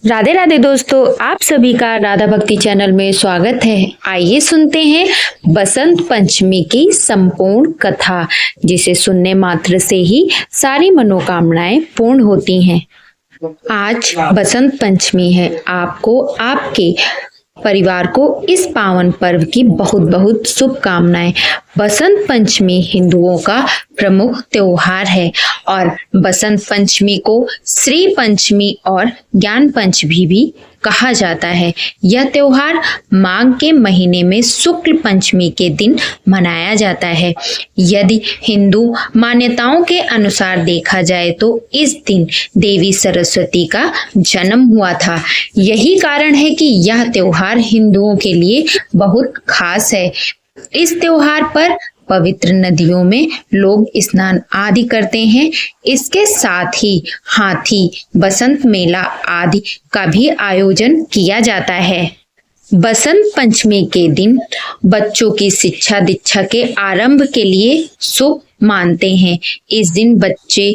राधे राधे दोस्तों, आप सभी का राधा भक्ति चैनल में स्वागत है। आइए सुनते हैं बसंत पंचमी की संपूर्ण कथा, जिसे सुनने मात्र से ही सारी मनोकामनाएं पूर्ण होती हैं। आज बसंत पंचमी है। आपको, आपके परिवार को इस पावन पर्व की बहुत बहुत शुभकामनाएं। बसंत पंचमी हिंदुओं का प्रमुख त्योहार है और बसंत पंचमी को श्री पंचमी और ज्ञान पंचमी भी कहा जाता है। यह त्योहार माघ के महीने में शुक्ल पंचमी के दिन मनाया जाता है। यदि हिंदू मान्यताओं के अनुसार देखा जाए तो इस दिन देवी सरस्वती का जन्म हुआ था। यही कारण है कि यह त्योहार हिंदुओं के लिए बहुत खास है। इस त्योहार पर पवित्र नदियों में लोग स्नान आदि करते हैं। इसके साथ ही हाथी बसंत मेला आदि का भी आयोजन किया जाता है। बसंत पंचमी के दिन बच्चों की शिक्षा दीक्षा के आरंभ के लिए शुभ मानते हैं। इस दिन बच्चे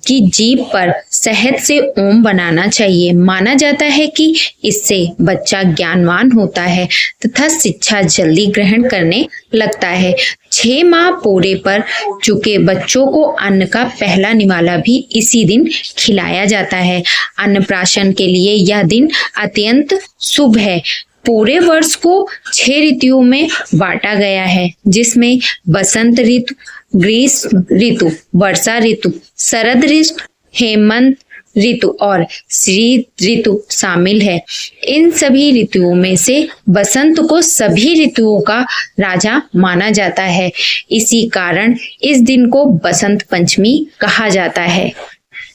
की जीभ पर शहद से ओम बनाना चाहिए। माना जाता है कि इससे बच्चा ज्ञानवान होता है तथा शिक्षा जल्दी ग्रहण करने लगता है। 6 माह पूरे पर चुके बच्चों को अन्न का पहला निवाला भी इसी दिन खिलाया जाता है। अन्नप्राशन के लिए यह दिन अत्यंत शुभ है। पूरे वर्ष को 6 ऋतुओं में बांटा गया है, जिसमें बसंत ऋतु, ग्रीष्म ऋतु, वर्षा ऋतु, शरद ऋतु, हेमंत ऋतु और शीत ऋतु शामिल है। इन सभी ऋतुओं में से बसंत को सभी ऋतुओं का राजा माना जाता है। इसी कारण इस दिन को बसंत पंचमी कहा जाता है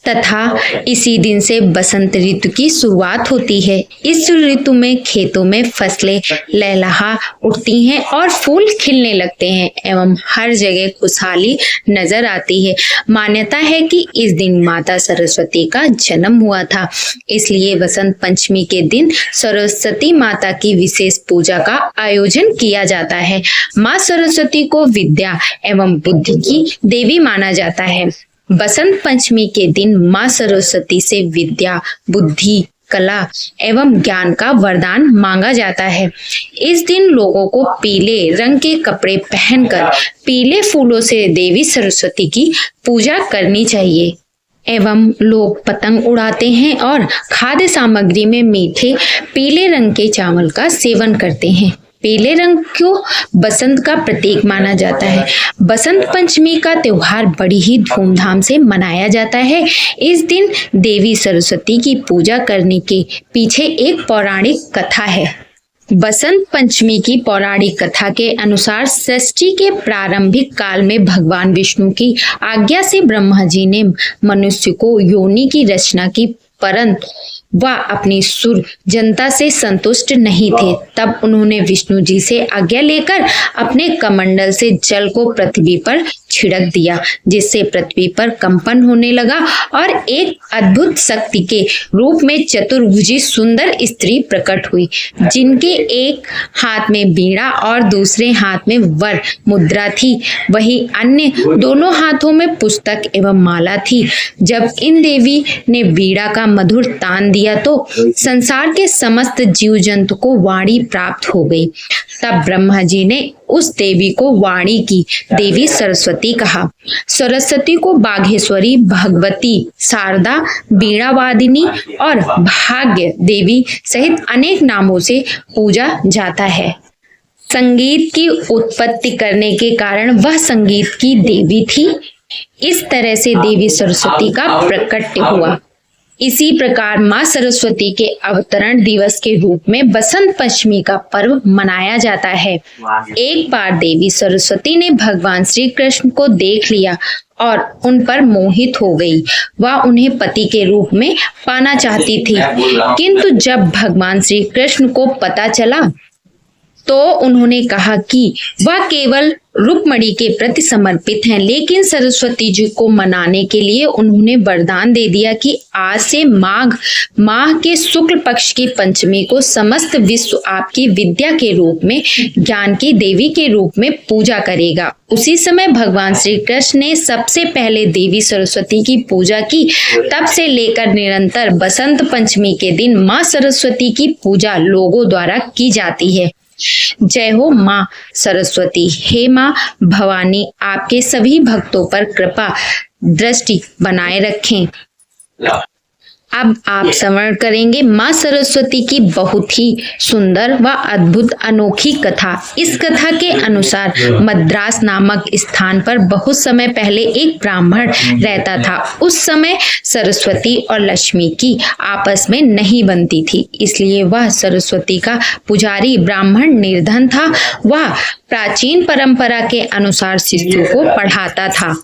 तथा इसी दिन से बसंत ऋतु की शुरुआत होती है। इस ऋतु में खेतों में फसलें लहलहा उठती हैं और फूल खिलने लगते हैं एवं हर जगह खुशहाली नजर आती है। मान्यता है कि इस दिन माता सरस्वती का जन्म हुआ था, इसलिए बसंत पंचमी के दिन सरस्वती माता की विशेष पूजा का आयोजन किया जाता है। माँ सरस्वती को विद्या एवं बुद्धि की देवी माना जाता है। बसंत पंचमी के दिन माँ सरस्वती से विद्या, बुद्धि, कला एवं ज्ञान का वरदान मांगा जाता है। इस दिन लोगों को पीले रंग के कपड़े पहनकर पीले फूलों से देवी सरस्वती की पूजा करनी चाहिए एवं लोग पतंग उड़ाते हैं और खाद्य सामग्री में मीठे पीले रंग के चावल का सेवन करते हैं। पीले रंग को बसंत का प्रतीक माना जाता है। बसंत पंचमी का त्योहार बड़ी ही धूमधाम से मनाया जाता है। इस दिन देवी सरस्वती की पूजा करने के पीछे एक पौराणिक कथा है। बसंत पंचमी की पौराणिक कथा के अनुसार सृष्टि के प्रारंभिक काल में भगवान विष्णु की आज्ञा से ब्रह्मा जी ने मनुष्य को योनि की रचना की, परंतु वह अपनी सुर जनता से संतुष्ट नहीं थे। तब उन्होंने विष्णु जी से आज्ञा लेकर अपने कमंडल से जल को पृथ्वी पर छिड़क दिया, जिससे पृथ्वी पर कंपन होने लगा और एक अद्भुत शक्ति के रूप में चतुर्भुजी सुंदर स्त्री प्रकट हुई, जिनके एक हाथ में बीड़ा और दूसरे हाथ में वर मुद्रा थी। वहीं अन्य दोनों हाथों में पुस्तक एवं माला थी। जब इन देवी ने बीड़ा का मधुर तान दिया तो संसार के समस्त जीव जंतु को वाणी प्राप्त हो गई। तब ब्रह्मा जी ने उस देवी को वाणी की देवी सरस्वती कहा। सरस्वती को बाघेश्वरी, भगवती, शारदा, बीणावादिनी और भाग्य देवी सहित अनेक नामों से पूजा जाता है। संगीत की उत्पत्ति करने के कारण वह संगीत की देवी थी। इस तरह से देवी सरस्वती का प्रकट हुआ। इसी प्रकार माँ सरस्वती के अवतरण दिवस के रूप में बसंत पंचमी का पर्व मनाया जाता है। एक बार देवी सरस्वती ने भगवान श्री कृष्ण को देख लिया और उन पर मोहित हो गई। वह उन्हें पति के रूप में पाना चाहती थी, किंतु जब भगवान श्री कृष्ण को पता चला तो उन्होंने कहा कि वह केवल रुक्मणी के प्रति समर्पित हैं, लेकिन सरस्वती जी को मनाने के लिए उन्होंने वरदान दे दिया कि आज से माघ माह के शुक्ल पक्ष की पंचमी को समस्त विश्व आपकी विद्या के रूप में, ज्ञान की देवी के रूप में पूजा करेगा। उसी समय भगवान श्री कृष्ण ने सबसे पहले देवी सरस्वती की पूजा की। तब से लेकर निरंतर बसंत पंचमी के दिन माँ सरस्वती की पूजा लोगों द्वारा की जाती है। जय हो माँ सरस्वती। हे माँ भवानी, आपके सभी भक्तों पर कृपा दृष्टि बनाए रखें। अब आप श्रवण करेंगे माँ सरस्वती की बहुत ही सुंदर व अद्भुत अनोखी कथा। इस कथा के अनुसार मद्रास नामक स्थान पर बहुत समय पहले एक ब्राह्मण रहता था। उस समय सरस्वती और लक्ष्मी की आपस में नहीं बनती थी, इसलिए वह सरस्वती का पुजारी ब्राह्मण निर्धन था। वह प्राचीन परंपरा के अनुसार शिष्यों को पढ़ाता था।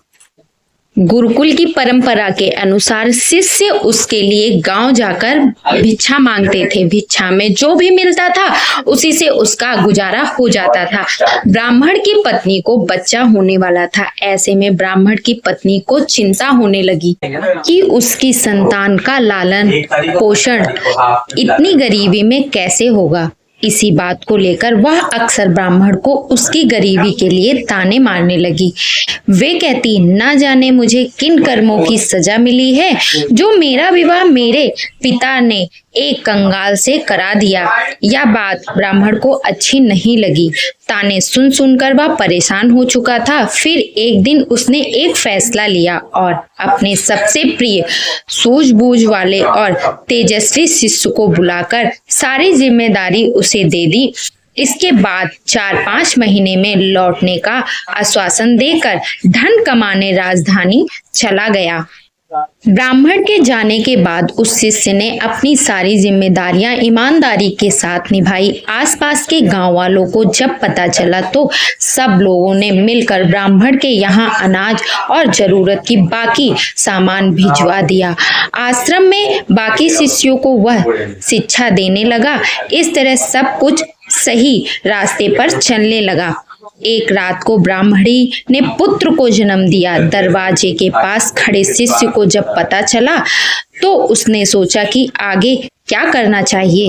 गुरुकुल की परंपरा के अनुसार शिष्य उसके लिए गांव जाकर भिक्षा मांगते थे। भिक्षा में जो भी मिलता था उसी से उसका गुजारा हो जाता था। ब्राह्मण की पत्नी को बच्चा होने वाला था। ऐसे में ब्राह्मण की पत्नी को चिंता होने लगी कि उसकी संतान का लालन पोषण इतनी गरीबी में कैसे होगा। इसी बात को लेकर वह अक्सर ब्राह्मण को उसकी गरीबी के लिए ताने मारने लगी। वे कहती, न जाने मुझे किन कर्मों की सजा मिली है जो मेरा विवाह मेरे पिता ने एक कंगाल से करा दिया। यह बात ब्राह्मण को अच्छी नहीं लगी। ताने सुन सुनकर वह परेशान हो चुका था। फिर एक दिन उसने एक फैसला लिया और अपने सबसे प्रिय, सूझबूझ वाले और तेजस्वी शिष्य को बुलाकर सारी जिम्मेदारी उसे दे दी। इसके बाद 4-5 महीने में लौटने का आश्वासन देकर धन कमाने राजधानी चला गया। ब्राह्मण के जाने के बाद उस शिष्य ने अपनी सारी जिम्मेदारियां ईमानदारी के साथ निभाई। आसपास के गांव वालों को जब पता चला तो सब लोगों ने मिलकर ब्राह्मण के यहाँ अनाज और जरूरत की बाकी सामान भिजवा दिया। आश्रम में बाकी शिष्यों को वह शिक्षा देने लगा। इस तरह सब कुछ सही रास्ते पर चलने लगा। एक रात को ब्राह्मणी ने पुत्र को जन्म दिया। दरवाजे के पास खड़े शिष्य को जब पता चला तो उसने सोचा कि आगे क्या करना चाहिए।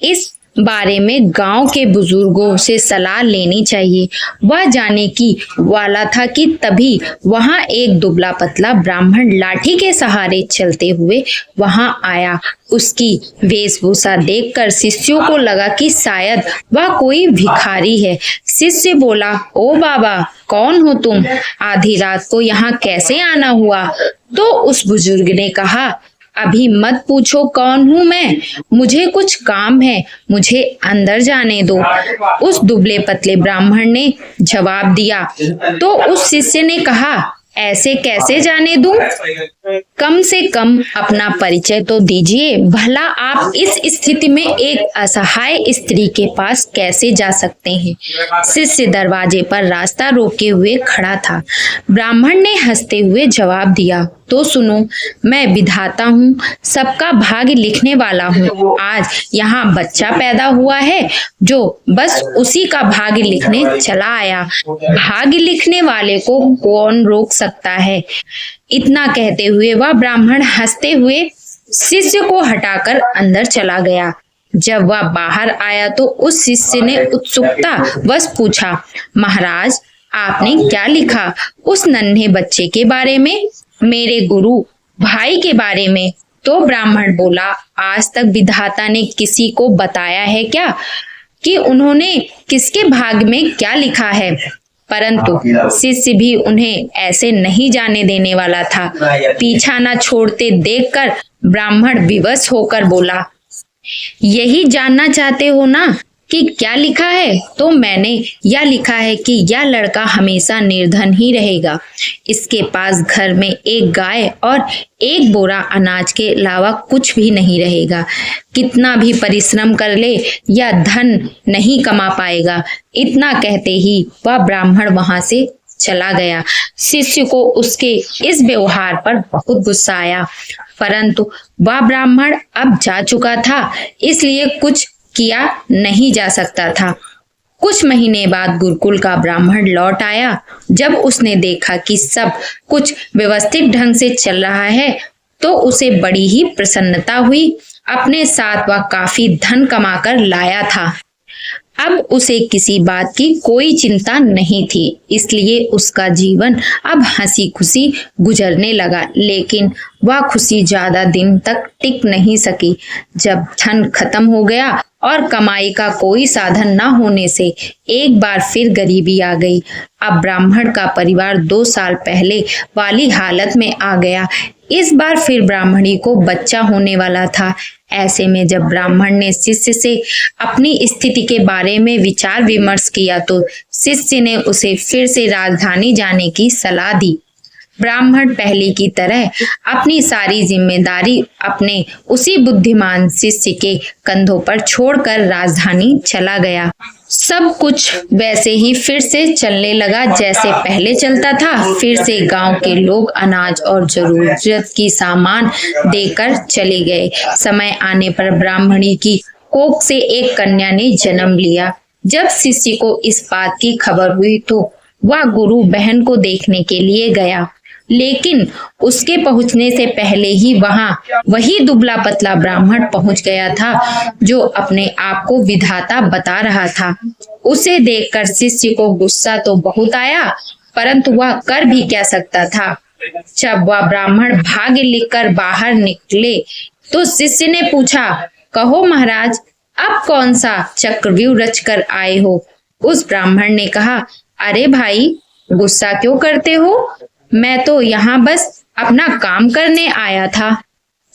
इस बारे में गांव के बुजुर्गों से सलाह लेनी चाहिए। वह जाने की वाला था कि तभी वहां एक दुबला पतला ब्राह्मण लाठी के सहारे चलते हुए वहां आया। उसकी वेशभूषा देखकर शिष्यों को लगा कि शायद वह कोई भिखारी है। शिष्य बोला, ओ बाबा, कौन हो तुम? आधी रात को यहाँ कैसे आना हुआ? तो उस बुजुर्ग ने कहा, अभी मत पूछो कौन हूँ मैं, मुझे कुछ काम है, मुझे अंदर जाने दो। उस दुबले पतले ब्राह्मण ने जवाब दिया। तो उस शिष्य ने कहा, ऐसे कैसे जाने दूं? कम से कम अपना परिचय तो दीजिए। भला आप इस स्थिति में एक असहाय स्त्री के पास कैसे जा सकते हैं? शिष्य दरवाजे पर रास्ता रोके हुए खड़ा था। ब्राह्मण ने हंसते हुए जवाब दिया, तो सुनो, मैं विधाता हूँ, सबका भाग्य लिखने वाला हूँ। आज यहाँ बच्चा पैदा हुआ है जो बस उसी का भाग्य लिखने चला आया। भाग्य लिखने वाले को कौन रोक सकता है? इतना कहते हुए वह ब्राह्मण हंसते हुए शिष्य को हटाकर अंदर चला गया। जब वह बाहर आया तो उस शिष्य ने उत्सुकता बस पूछा, महाराज, आपने क्या लिखा? उस नन्हे बच्चे के बारे में? मेरे गुरु भाई के बारे में? तो ब्राह्मण बोला, आज तक विधाता ने किसी को बताया है क्या कि उन्होंने किसके भाग्य में क्या लिखा है? परंतु शिष्य भी उन्हें ऐसे नहीं जाने देने वाला था। पीछा न छोड़ते देखकर ब्राह्मण विवश होकर बोला, यही जानना चाहते हो ना कि क्या लिखा है? तो मैंने यह लिखा है कि यह लड़का हमेशा निर्धन ही रहेगा। इसके पास घर में एक गाय और एक बोरा अनाज के अलावा कुछ भी नहीं रहेगा। कितना भी परिश्रम कर ले यह धन नहीं कमा पाएगा। इतना कहते ही वह ब्राह्मण वहां से चला गया। शिष्य को उसके इस व्यवहार पर बहुत गुस्सा आया, परंतु वह ब्राह्मण अब जा चुका था, इसलिए कुछ किया नहीं जा सकता था। कुछ महीने बाद गुरुकुल का ब्राह्मण लौट आया। जब उसने देखा कि सब कुछ व्यवस्थित ढंग से चल रहा है तो उसे बड़ी ही प्रसन्नता हुई। अपने साथ वह काफी धन कमाकर लाया था। अब उसे किसी बात की कोई चिंता नहीं थी, इसलिए उसका जीवन अब हंसी खुशी गुजरने लगा। लेकिन वह खुशी ज्यादा दिन तक टिक नहीं सकी। जब धन खत्म हो गया और कमाई का कोई साधन न होने से एक बार फिर गरीबी आ गई। अब ब्राह्मण का परिवार 2 साल पहले वाली हालत में आ गया। इस बार फिर ब्राह्मणी को बच्चा होने वाला था। ऐसे में जब ब्राह्मण ने शिष्य से अपनी स्थिति के बारे में विचार विमर्श किया तो शिष्य ने उसे फिर से राजधानी जाने की सलाह दी। ब्राह्मण पहले की तरह अपनी सारी जिम्मेदारी अपने उसी बुद्धिमान शिष्य के कंधों पर छोड़कर राजधानी चला गया। सब कुछ वैसे ही फिर से चलने लगा जैसे पहले चलता था। फिर से गांव के लोग अनाज और जरूरत की सामान देकर चले गए। समय आने पर ब्राह्मणी की कोख से एक कन्या ने जन्म लिया। जब शिष्य को इस बात की खबर हुई तो वह गुरु बहन को देखने के लिए गया, लेकिन उसके पहुंचने से पहले ही वहां वही दुबला पतला ब्राह्मण पहुंच गया था जो अपने आप को विधाता बता रहा था। उसे देखकर शिष्य को गुस्सा तो बहुत आया, परंतु वह कर भी क्या सकता था। जब वह ब्राह्मण भाग्य लिखकर बाहर निकले तो शिष्य ने पूछा, कहो महाराज, अब कौन सा चक्रव्यूह रच कर आए हो? उस ब्राह्मण ने कहा, अरे भाई, गुस्सा क्यों करते हो? मैं तो यहाँ बस अपना काम करने आया था।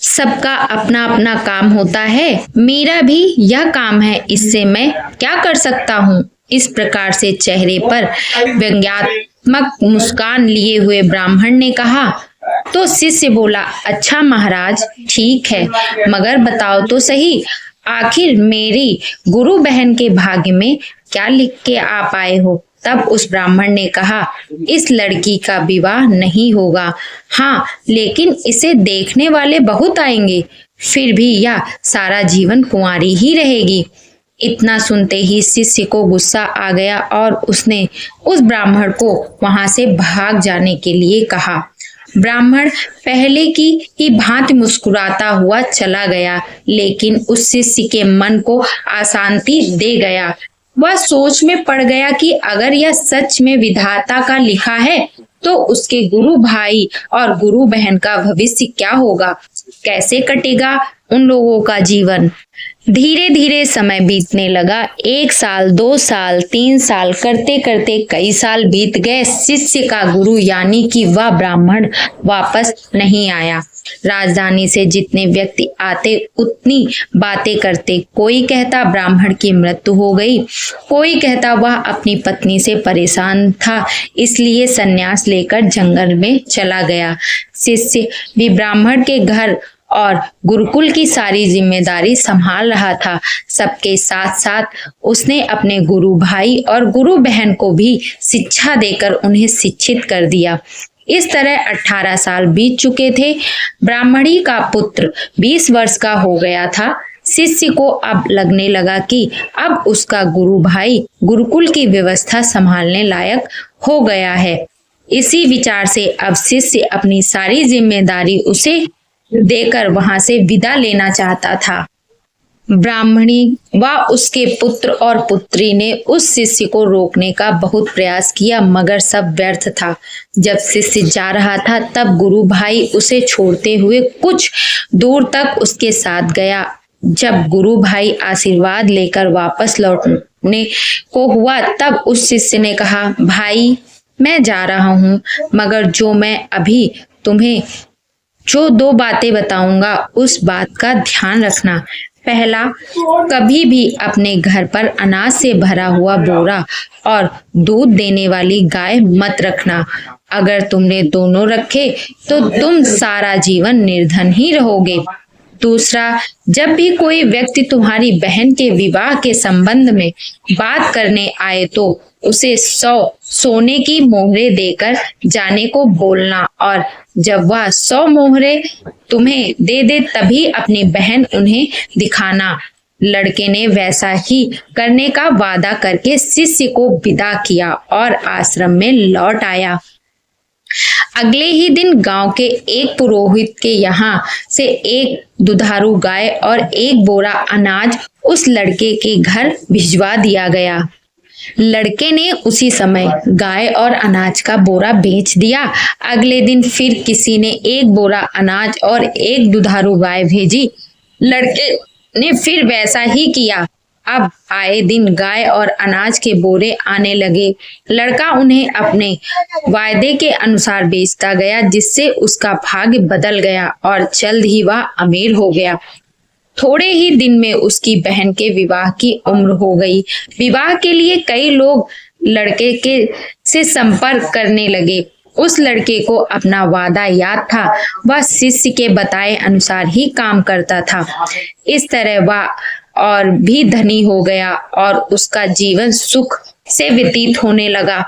सबका अपना अपना काम होता है, मेरा भी यह काम है, इससे मैं क्या कर सकता हूँ? इस प्रकार से चेहरे पर व्यंग्यात्मक मुस्कान लिए हुए ब्राह्मण ने कहा। तो शिष्य बोला, अच्छा महाराज, ठीक है, मगर बताओ तो सही, आखिर मेरी गुरु बहन के भाग्य में क्या लिख के आप आए हो? तब उस ब्राह्मण ने कहा, इस लड़की का विवाह नहीं होगा। हाँ, लेकिन इसे देखने वाले बहुत आएंगे, फिर भी यह सारा जीवन कुंवारी ही रहेगी। इतना सुनते ही शिष्य को गुस्सा आ गया और उसने उस ब्राह्मण को वहां से भाग जाने के लिए कहा। ब्राह्मण पहले की ही भांति मुस्कुराता हुआ चला गया, लेकिन उस शिष्य के मन को अशांति दे गया। वह सोच में पड़ गया कि अगर यह सच में विधाता का लिखा है तो उसके गुरु भाई और गुरु बहन का भविष्य क्या होगा, कैसे कटेगा उन लोगों का जीवन। धीरे धीरे समय बीतने लगा। 1 साल, 2 साल, 3 साल करते करते कई साल बीत गए। शिष्य का गुरु यानी कि वह ब्राह्मण वापस नहीं आया। राजधानी से जितने व्यक्ति आते उतनी बातें करते। कोई कहता ब्राह्मण की मृत्यु हो गई, कोई कहता वह अपनी पत्नी से परेशान था इसलिए संन्यास लेकर जंगल में चला गया। शिष्य भी ब्राह्मण के घर और गुरुकुल की सारी जिम्मेदारी संभाल रहा था। सबके साथ साथ उसने अपने गुरु भाई और गुरु बहन को भी शिक्षा देकर उन्हें शिक्षित कर दिया। इस तरह 18 साल बीत चुके थे। ब्राह्मणी का पुत्र 20 वर्ष का हो गया था। शिष्य को अब लगने लगा कि अब उसका गुरु भाई गुरुकुल की व्यवस्था संभालने लायक हो गया है। इसी विचार से अब शिष्य अपनी सारी जिम्मेदारी उसे देकर वहां से विदा लेना चाहता था। ब्राह्मणी व उसके पुत्र और पुत्री ने उस शिष्य को रोकने का बहुत प्रयास किया, मगर सब व्यर्थ था। जब शिष्य जा रहा था तब गुरु भाई उसे छोड़ते हुए कुछ दूर तक उसके साथ गया। जब गुरु भाई आशीर्वाद लेकर वापस लौटने को हुआ तब उस शिष्य ने कहा, भाई मैं जा रहा हूँ, मगर जो मैं अभी तुम्हें जो 2 बातें बताऊंगा उस बात का ध्यान रखना। पहला, कभी भी अपने घर पर अनाज से भरा हुआ बोरा और दूध देने वाली गाय मत रखना। अगर तुमने दोनों रखे तो तुम सारा जीवन निर्धन ही रहोगे। दूसरा, जब भी कोई व्यक्ति तुम्हारी बहन के विवाह के संबंध में बात करने आए तो उसे 100 सोने की मोहरे देकर जाने को बोलना, और जब वह 100 मोहरे तुम्हें दे दे तभी अपनी बहन उन्हें दिखाना। लड़के ने वैसा ही करने का वादा करके शिष्य को विदा किया और आश्रम में लौट आया। अगले ही दिन गांव के एक पुरोहित के यहाँ से एक दुधारू गाय और एक बोरा अनाज उस लड़के के घर भिजवा दिया गया। लड़के ने उसी समय गाय और अनाज का बोरा बेच दिया। अगले दिन फिर किसी ने एक बोरा अनाज और एक दुधारू गाय भेजी। लड़के ने फिर वैसा ही किया। अब आए दिन गाय और अनाज के बोरे आने लगे। लड़का उन्हें अपने वायदे के अनुसार बेचता गया, जिससे उसका भाग्य बदल गया और जल्द ही वह अमीर हो गया। थोड़े ही दिन में उसकी बहन के विवाह की उम्र हो गई। विवाह के लिए कई लोग लड़के के से संपर्क करने लगे। उस लड़के को अपना वादा याद था। वह शिष्य के बताए अनुसार ही काम करता था। इस तरह वह और भी धनी हो गया और उसका जीवन सुख से व्यतीत होने लगा।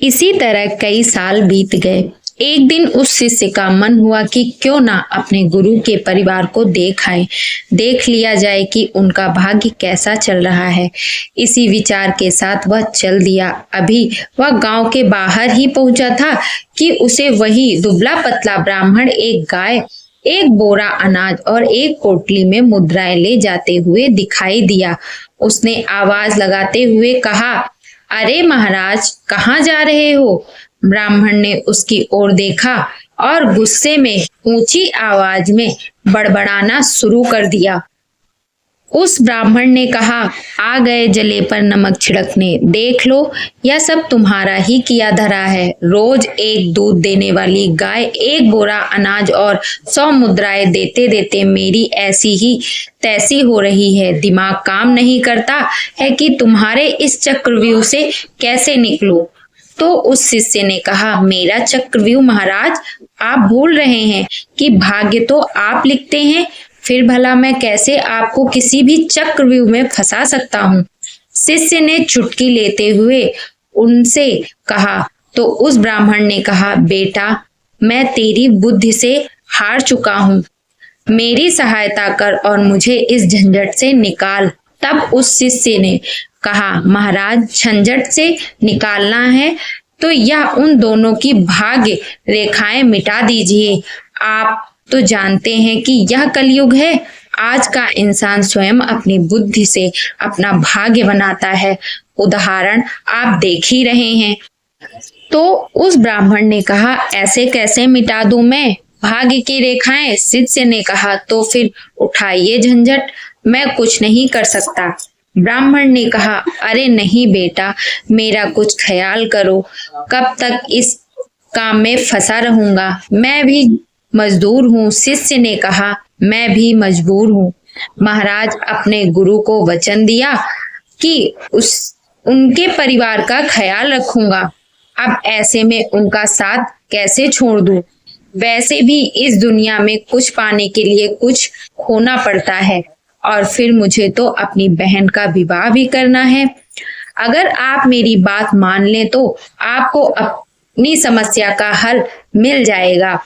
इसी तरह कई साल बीत गए। एक दिन उस शिष्य का मन हुआ कि क्यों ना अपने गुरु के परिवार को देख लिया जाए कि उनका भाग्य कैसा चल रहा है। इसी विचार के साथ वह चल दिया। अभी वह गांव के बाहर ही पहुंचा था कि उसे वही दुबला पतला ब्राह्मण एक गाय, एक बोरा अनाज और एक पोटली में मुद्राएं ले जाते हुए दिखाई दिया। उसने आवाज लगाते हुए कहा, अरे महाराज, कहाँ जा रहे हो? ब्राह्मण ने उसकी ओर देखा और गुस्से में ऊंची आवाज में बड़बड़ाना शुरू कर दिया। उस ब्राह्मण ने कहा, आ गए जले पर नमक छिड़कने। देख लो, यह सब तुम्हारा ही किया धरा है। रोज एक दूध देने वाली गाय एक बोरा अनाज और 100 मुद्राएं देते देते मेरी ऐसी ही तैसी हो रही है। दिमाग काम नहीं करता है कि तुम्हारे इस चक्रव्यूह से कैसे निकलूं। तो उस शिष्य ने कहा, मेरा चक्रव्यूह महाराज, आप भूल रहे हैं कि भाग्य तो आप लिखते हैं। फिर भला मैं कैसे आपको किसी भी चक्रव्यूह में फंसा सकता हूँ? शिष्य ने चुटकी लेते हुए उनसे कहा। तो उस ब्राह्मण ने कहा, बेटा, मैं तेरी बुद्धि से हार चुका हूँ। मेरी सहायता कर और मुझे इस झंझट से निकाल। तब उस शिष्य ने कहा, महाराज, झंझट से निकालना है तो यह उन दोनों की भाग्य रेखाएं मिटा दीजिए। आप तो जानते हैं कि यह कलयुग है। आज का इंसान स्वयं अपनी बुद्धि से अपना भाग्य बनाता है। उदाहरण आप देख ही रहे हैं। तो उस ब्राह्मण ने कहा, ऐसे कैसे मिटा दूं मैं भाग्य की रेखाएं? शिष्य ने कहा, तो फिर उठाइए झंझट, मैं कुछ नहीं कर सकता। ब्राह्मण ने कहा, अरे नहीं बेटा, मेरा कुछ ख्याल करो। कब तक इस काम में फंसा रहूंगा? मैं भी मजदूर हूँ। शिष्य ने कहा, मैं भी मजबूर हूँ। महाराज, अपने गुरु को वचन दिया कि उनके परिवार का ख्याल रखूंगा। अब ऐसे में उनका साथ कैसे छोड़ दूं? वैसे भी इस दुनिया में कुछ पाने के लिए कुछ खोना पड़ता है, और फिर मुझे तो अपनी बहन का विवाह भी करना है। अगर आप मेरी बात मान लें तो आपको अपनी समस्या का हल मिल जाएगा।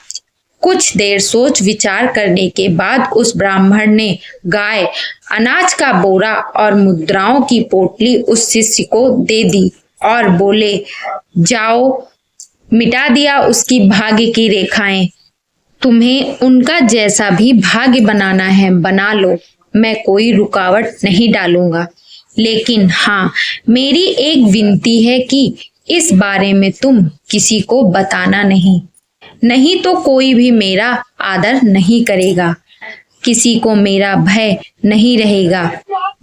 कुछ देर सोच विचार करने के बाद उस ब्राह्मण ने गाय, अनाज का बोरा और मुद्राओं की पोटली उस शिष्य को दे दी और बोले, जाओ, मिटा दिया उसकी भाग्य की रेखाएं। तुम्हें उनका जैसा भी भाग्य बनाना है बना लो, मैं कोई रुकावट नहीं डालूंगा। लेकिन हाँ, मेरी एक विनती है कि इस बारे में तुम किसी को बताना नहीं तो कोई भी मेरा आदर नहीं करेगा, किसी को मेरा भय नहीं रहेगा,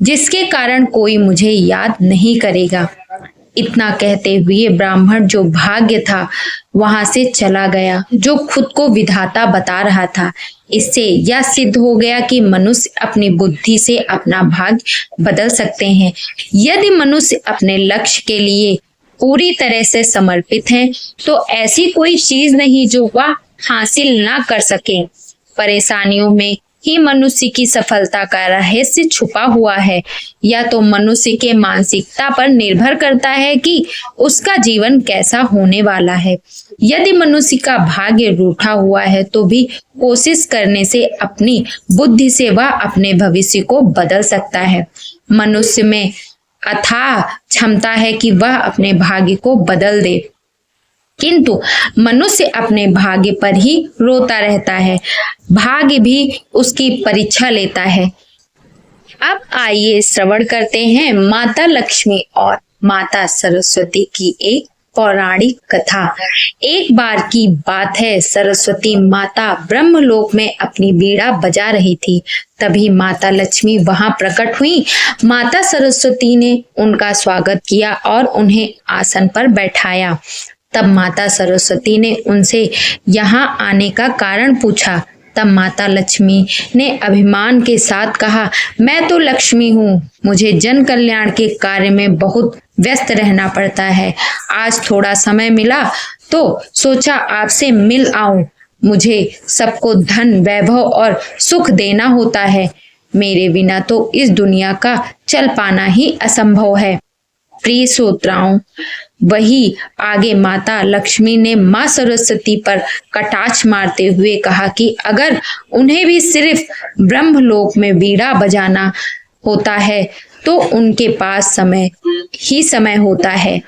जिसके कारण कोई मुझे याद नहीं करेगा। इतना कहते हुए ब्राह्मण जो भाग्य था वहां से चला गया, जो खुद को विधाता बता रहा था। इससे यह सिद्ध हो गया कि मनुष्य अपनी बुद्धि से अपना भाग्य बदल सकते हैं। यदि मनुष्य अपने लक्ष्य के लिए पूरी तरह से समर्पित है तो ऐसी कोई चीज नहीं जो वह हासिल ना कर सके। परेशानियों में ही मनुष्य की सफलता का रहस्य छुपा हुआ है। यह तो मनुष्य के मानसिकता पर निर्भर करता है कि उसका जीवन कैसा होने वाला है। यदि मनुष्य का भाग्य रूठा हुआ है तो भी कोशिश करने से अपनी बुद्धि से वह अपने भविष्य को बदल सकता है। मनुष्य में अथाह क्षमता है कि वह अपने भाग्य को बदल दे, किंतु मनुष्य अपने भाग्य पर ही रोता रहता है। भाग्य भी उसकी परीक्षा लेता है। अब आइए श्रवण करते हैं माता लक्ष्मी और माता सरस्वती की एक पौराणिक कथा। एक बार की बात है, सरस्वती माता ब्रह्मलोक में अपनी बीड़ा बजा रही थी। तभी माता लक्ष्मी वहां प्रकट हुई। माता सरस्वती ने उनका स्वागत किया और उन्हें आसन पर बैठाया। तब माता सरस्वती ने उनसे यहाँ आने का कारण पूछा। तब माता लक्ष्मी ने अभिमान के साथ कहा, मैं तो लक्ष्मी हूँ, मुझे जन कल्याण के कार्य में बहुत व्यस्त रहना पड़ता है। आज थोड़ा समय मिला तो सोचा आपसे मिल आऊं। मुझे सबको धन, वैभव और सुख देना होता है। मेरे बिना तो इस दुनिया का चल पाना ही असंभव है। प्रिय श्रोताओं, वही आगे माता लक्ष्मी ने माँ सरस्वती पर कटाक्ष मारते हुए कहा कि अगर उन्हें भी सिर्फ ब्रह्मलोक में बीड़ा बजाना होता है तो उनके पास समय ही समय होता है।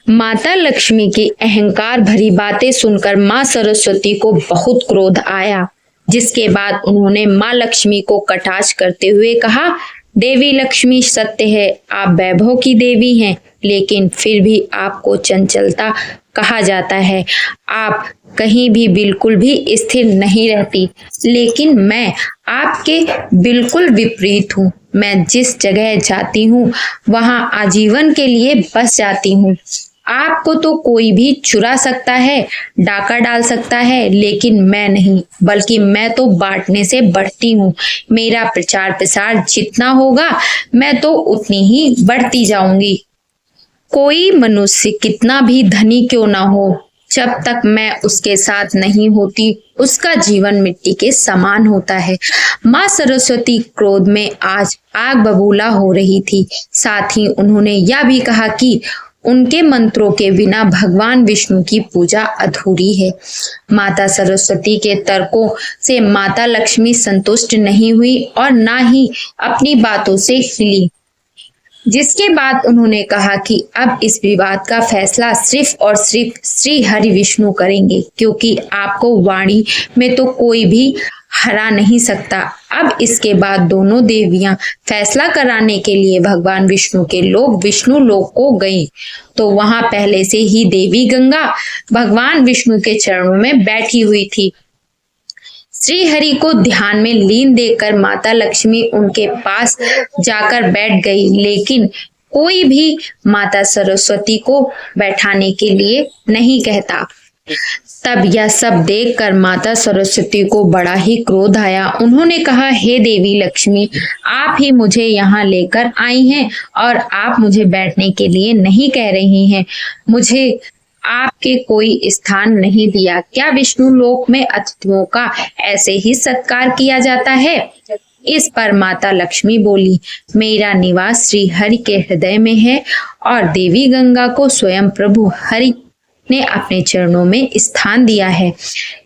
माता लक्ष्मी की अहंकार भरी बातें सुनकर माँ सरस्वती को बहुत क्रोध आया, जिसके बाद उन्होंने माँ लक्ष्मी को कटाक्ष करते हुए कहा, देवी लक्ष्मी सत्य है, आप वैभव की देवी हैं, लेकिन फिर भी आपको चंचलता कहा जाता है। आप कहीं भी बिल्कुल भी स्थिर नहीं रहती, लेकिन मैं आपके बिल्कुल विपरीत हूँ। मैं जिस जगह जाती हूँ वहां आजीवन के लिए बस जाती हूँ। आपको तो कोई भी चुरा सकता है, डाका डाल सकता है, लेकिन मैं नहीं, बल्कि मैं तो बांटने से बढ़ती हूँ। मेरा प्रचार प्रसार जितना होगा मैं तो उतनी ही बढ़ती जाऊंगी। कोई मनुष्य कितना भी धनी क्यों ना हो, जब तक मैं उसके साथ नहीं होती उसका जीवन मिट्टी के समान होता है। माँ सरस्वती क्रोध में आज आग बबूला हो रही थी। साथ ही उन्होंने यह भी कहा कि उनके मंत्रों के बिना भगवान विष्णु की पूजा अधूरी है। माता सरस्वती के तर्कों से माता लक्ष्मी संतुष्ट नहीं हुई और ना ही अपनी बातों से हिली, जिसके बाद उन्होंने कहा कि अब इस विवाद का फैसला सिर्फ और सिर्फ श्री हरि विष्णु करेंगे, क्योंकि आपको वाणी में तो कोई भी हरा नहीं सकता। अब इसके बाद दोनों देवियां फैसला कराने के लिए भगवान विष्णु के लोग विष्णु लोक को गई, तो वहां पहले से ही देवी गंगा भगवान विष्णु के चरणों में बैठी हुई थी। श्री हरि को ध्यान में लीन देखकर माता लक्ष्मी उनके पास जाकर बैठ गई, लेकिन कोई भी माता सरस्वती को बैठाने के लिए नहीं कहता। तब यह सब देखकर माता सरस्वती को बड़ा ही क्रोध आया। उन्होंने कहा, हे देवी लक्ष्मी, आप ही मुझे यहाँ लेकर आई हैं और आप मुझे बैठने के लिए नहीं कह रही हैं। मुझे आपके कोई स्थान नहीं दिया। क्या विष्णु लोक में अतिथियों का ऐसे ही सत्कार किया जाता है? इस पर माता लक्ष्मी बोली, मेरा निवास श्री हरि के हृदय में है और देवी गंगा को स्वयं प्रभु हरि ने अपने चरणों में स्थान दिया है।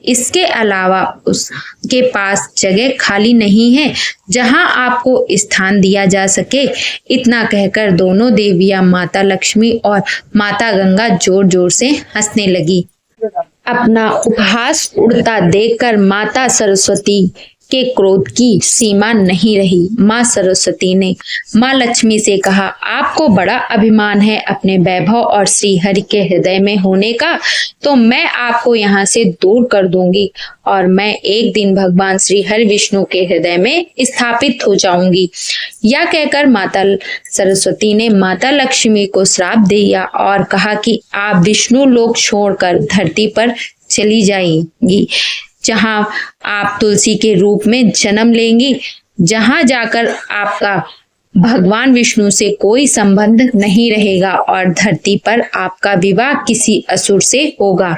इसके अलावा उसके पास जगह खाली नहीं है जहां आपको स्थान दिया जा सके। इतना कहकर दोनों देवियां माता लक्ष्मी और माता गंगा जोर जोर से हंसने लगी। अपना उपहास उड़ता देखकर माता सरस्वती के क्रोध की सीमा नहीं रही। माँ सरस्वती ने माँ लक्ष्मी से कहा, आपको बड़ा अभिमान है अपने वैभव और श्री हरि के हृदय में होने का, तो मैं आपको यहाँ से दूर कर दूंगी और मैं एक दिन भगवान श्री हरि विष्णु के हृदय में स्थापित हो जाऊंगी। यह कहकर माता सरस्वती ने माता लक्ष्मी को श्राप दिया और कहा कि आप विष्णु लोक छोड़कर धरती पर चली जाएंगी, जहां आप तुलसी के रूप में जन्म लेंगी, जहां जाकर आपका भगवान विष्णु से कोई संबंध नहीं रहेगा और धरती पर आपका विवाह किसी असुर से होगा।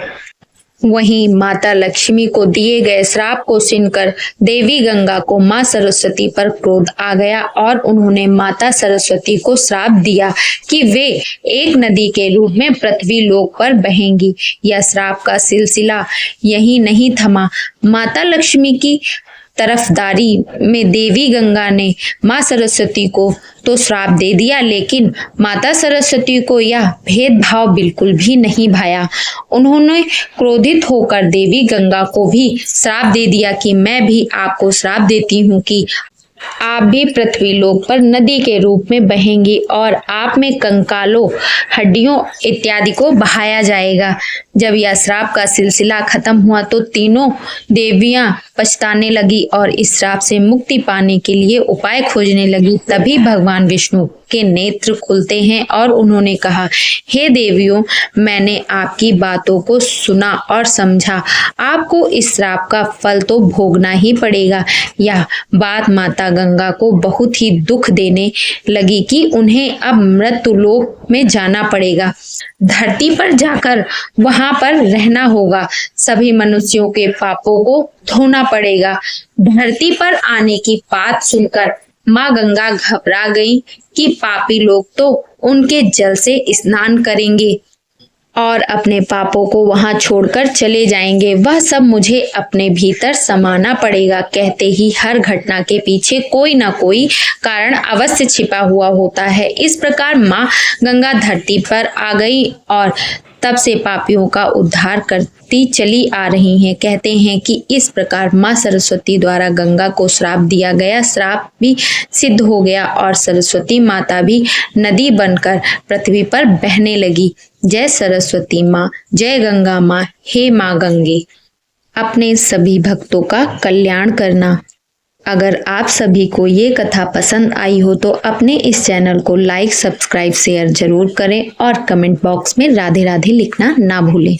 वहीं माता लक्ष्मी को दिए गए श्राप को सुनकर देवी गंगा को मां सरस्वती पर क्रोध आ गया और उन्होंने माता सरस्वती को श्राप दिया कि वे एक नदी के रूप में पृथ्वी लोक पर बहेंगी। यह श्राप का सिलसिला यही नहीं थमा। माता लक्ष्मी की तरफदारी में देवी गंगा ने मां सरस्वती को तो श्राप दे दिया, लेकिन माता सरस्वती को यह भेदभाव बिल्कुल भी नहीं भाया। उन्होंने क्रोधित होकर देवी गंगा को भी श्राप दे दिया कि मैं भी आपको श्राप देती हूँ कि आप भी पृथ्वी लोक पर नदी के रूप में बहेंगी और आप में कंकालों, हड्डियों इत्यादि को बहाया जाएगा। जब यह श्राप का सिलसिला खत्म हुआ तो तीनों देवियां पछताने लगी और इस श्राप से मुक्ति पाने के लिए उपाय खोजने लगी। तभी भगवान विष्णु के नेत्र खुलते हैं और उन्होंने कहा, हे देवियों, मैंने आपकी बातों को सुना और समझा। आपको इस श्राप का फल तो भोगना ही पड़ेगा। यह बात माता गंगा को बहुत ही दुख देने लगी कि उन्हें अब मृत्युलोक में जाना पड़ेगा। धरती पर जाकर वहां पर रहना होगा। सभी मनुष्यों के पापों को धोना पड़ेगा। धरती पर आने की बात सुनकर माँ गंगा घबरा गई कि पापी लोग तो उनके जल से स्नान करेंगे और अपने पापों को वहां छोड़कर चले जाएंगे। वह सब मुझे अपने भीतर समाना पड़ेगा। कहते ही हर घटना के पीछे कोई ना कोई कारण अवश्य छिपा हुआ होता है। इस प्रकार माँ गंगा धरती पर आ गई और तब से पापियों का उद्धार करती चली आ रही हैं। कहते हैं कि इस प्रकार माँ सरस्वती द्वारा गंगा को श्राप दिया गया। श्राप भी सिद्ध हो गया और सरस्वती माता भी नदी बनकर पृथ्वी पर बहने लगी। जय सरस्वती माँ, जय गंगा माँ, हे माँ गंगे। अपने सभी भक्तों का कल्याण करना। अगर आप सभी को ये कथा पसंद आई हो तो अपने इस चैनल को लाइक, सब्सक्राइब, शेयर जरूर करें और कमेंट बॉक्स में राधे राधे लिखना ना भूलें।